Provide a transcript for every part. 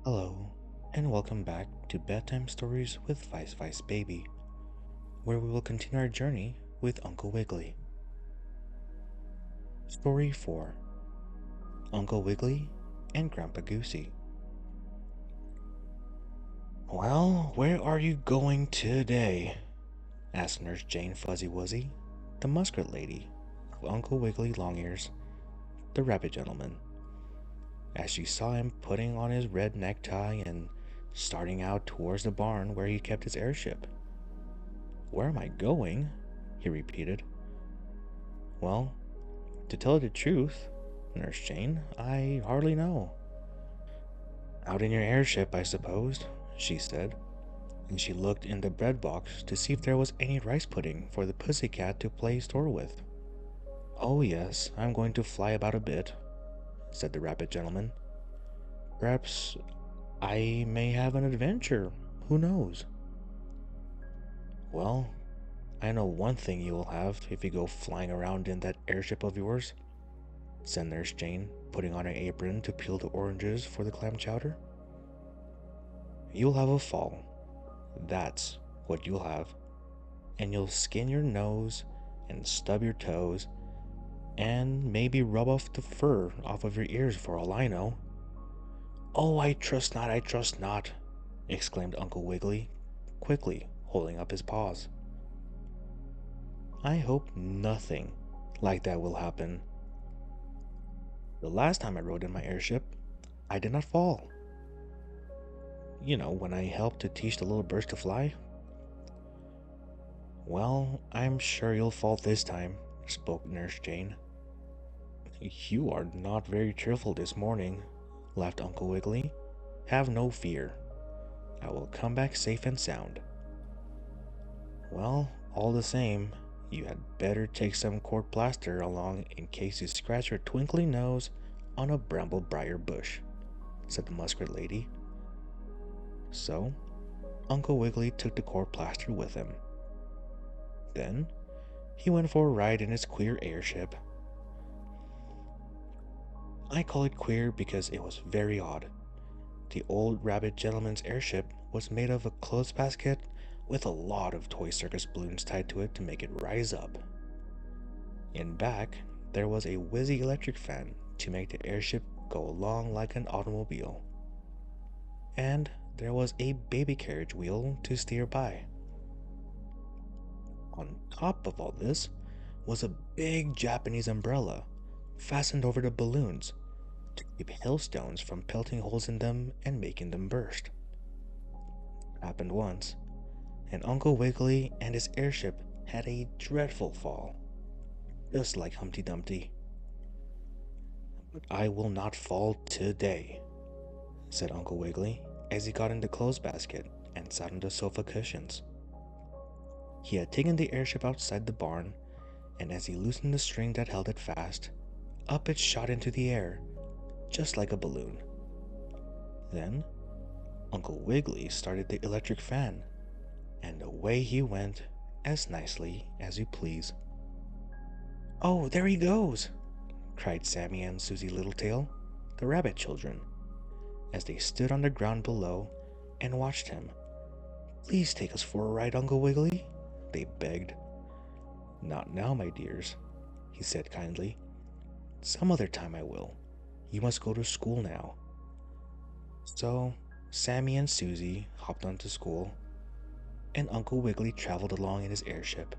Hello, and welcome back to Bedtime Stories with Vice Vice Baby, where we will continue our journey with Uncle Wiggily. Story 4: Uncle Wiggily and Grandpa Goosey. Well, where are you going today? Asked Nurse Jane Fuzzy Wuzzy, the muskrat lady, of Uncle Wiggily Longears, the rabbit gentleman, as she saw him putting on his red necktie and starting out towards the barn where he kept his airship. Where am I going? He repeated. Well, to tell you the truth, Nurse Jane, I hardly know. Out in your airship, I suppose, she said, and she looked in the bread box to see if there was any rice pudding for the pussycat to play store with. Oh yes, I'm going to fly about a bit, said the rabbit gentleman. Perhaps I may have an adventure, who knows? Well, I know one thing you will have if you go flying around in that airship of yours, said Nurse Jane, putting on her apron to peel the oranges for the clam chowder. You'll have a fall. That's what you'll have. And you'll skin your nose and stub your toes and maybe rub off the fur off of your ears for all I know. Oh, I trust not, I trust not, exclaimed Uncle Wiggily, quickly holding up his paws. I hope nothing like that will happen. The last time I rode in my airship, I did not fall. You know, when I helped to teach the little birds to fly. Well, I'm sure you'll fall this time, spoke Nurse Jane. You are not very cheerful this morning, laughed Uncle Wiggily. Have no fear. I will come back safe and sound. Well, all the same, you had better take some court plaster along in case you scratch your twinkling nose on a bramblebriar bush, said the muskrat lady. So, Uncle Wiggily took the court plaster with him. Then, he went for a ride in his queer airship. I call it queer because it was very odd. The old rabbit gentleman's airship was made of a clothes basket with a lot of toy circus balloons tied to it to make it rise up. In back, there was a whizzy electric fan to make the airship go along like an automobile. And there was a baby carriage wheel to steer by. On top of all this was a big Japanese umbrella fastened over the balloons to keep hailstones from pelting holes in them and making them burst. It happened once, and Uncle Wiggily and his airship had a dreadful fall, just like Humpty Dumpty. But I will not fall today, said Uncle Wiggily as he got in the clothes basket and sat on the sofa cushions. He had taken the airship outside the barn, and as he loosened the string that held it fast, up it shot into the air, just like a balloon. Then, Uncle Wiggily started the electric fan, and away he went as nicely as you please. Oh, there he goes! Cried Sammy and Susie Littletail, the rabbit children, as they stood on the ground below and watched him. Please take us for a ride, Uncle Wiggily, they begged. Not now, my dears, he said kindly. Some other time I will. You must go to school now. So, Sammy and Susie hopped onto school, and Uncle Wiggily traveled along in his airship.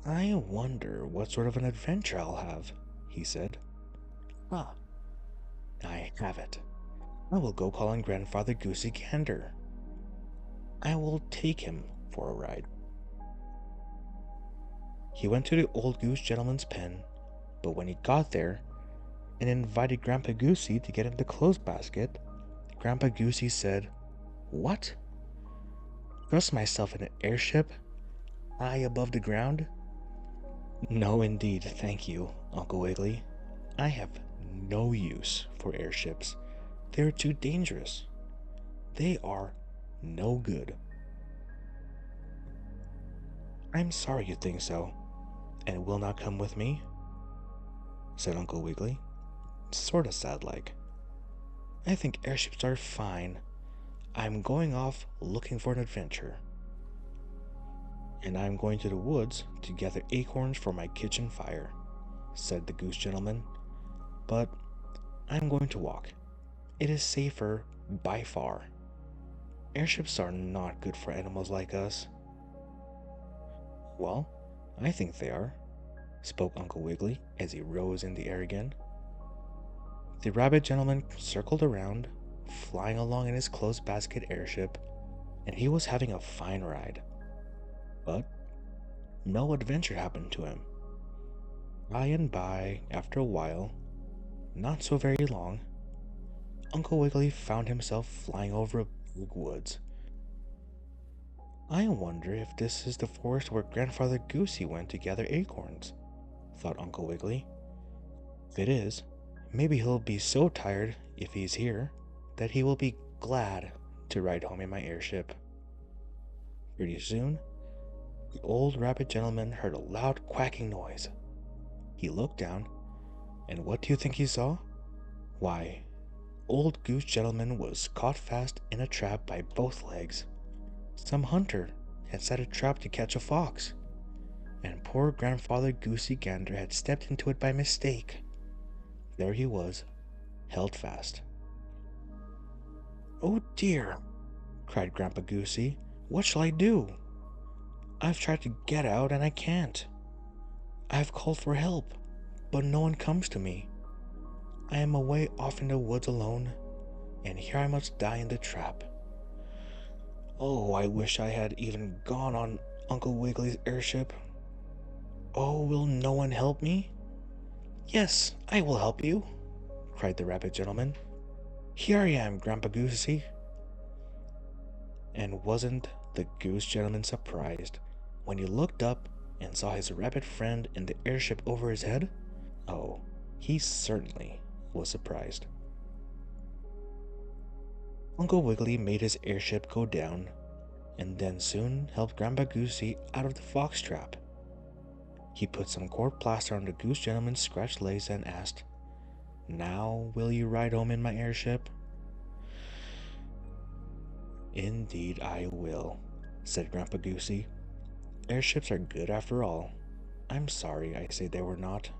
I wonder what sort of an adventure I'll have, he said. Ah, I have it. I will go call on Grandfather Goosey Gander. I will take him for a ride. He went to the old goose gentleman's pen, but when he got there and invited Grandpa Goosey to get in the clothes basket, Grandpa Goosey said, What? Trust myself in an airship, high above the ground? No, indeed, thank you, Uncle Wiggily. I have no use for airships. They're too dangerous. They are no good. I'm sorry you think so, and will not come with me, said Uncle Wiggily, sorta sad like. I think airships are fine. I'm going off looking for an adventure. And I'm going to the woods to gather acorns for my kitchen fire, said the goose gentleman. But I'm going to walk. It is safer by far. Airships are not good for animals like us. Well, I think they are, spoke Uncle Wiggily as he rose in the air again. The rabbit gentleman circled around, flying along in his closed basket airship, and he was having a fine ride. But no adventure happened to him. By and by, after a while, not so very long, Uncle Wiggily found himself flying over a big woods. I wonder if this is the forest where Grandfather Goosey went to gather acorns, thought Uncle Wiggily. If it is, maybe he'll be so tired if he's here that he will be glad to ride home in my airship. Pretty soon, the old rabbit gentleman heard a loud quacking noise. He looked down, and what do you think he saw? Why, old goose gentleman was caught fast in a trap by both legs. Some hunter had set a trap to catch a fox, and poor Grandfather Goosey Gander had stepped into it by mistake. There he was, held fast. "Oh dear," cried Grandpa Goosey. "What shall I do? I've tried to get out and I can't. I've called for help, but no one comes to me. I am away off in the woods alone, and here I must die in the trap. Oh, I wish I had even gone on Uncle Wiggily's airship. Oh, will no one help me?" "Yes, I will help you," cried the rabbit gentleman. "Here I am, Grandpa Goosey." And wasn't the goose gentleman surprised when he looked up and saw his rabbit friend in the airship over his head? Oh, he certainly was surprised. Uncle Wiggily made his airship go down, and then soon helped Grandpa Goosey out of the fox trap. He put some court plaster on the goose gentleman's scratched legs and asked, "Now will you ride home in my airship?" "Indeed I will," said Grandpa Goosey. "Airships are good after all. I'm sorry I said they were not."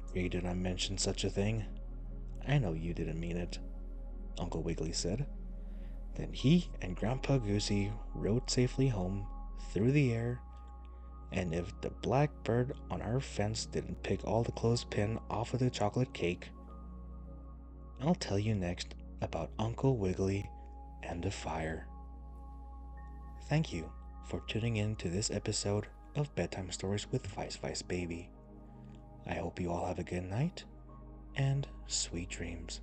"Pray did I mention such a thing? I know you didn't mean it," Uncle Wiggily said. Then he and Grandpa Goosey rode safely home through the air, and if the black bird on our fence didn't pick all the clothespin off of the chocolate cake, I'll tell you next about Uncle Wiggily and the fire. Thank you for tuning in to this episode of Bedtime Stories with Vice Vice Baby. I hope you all have a good night and sweet dreams.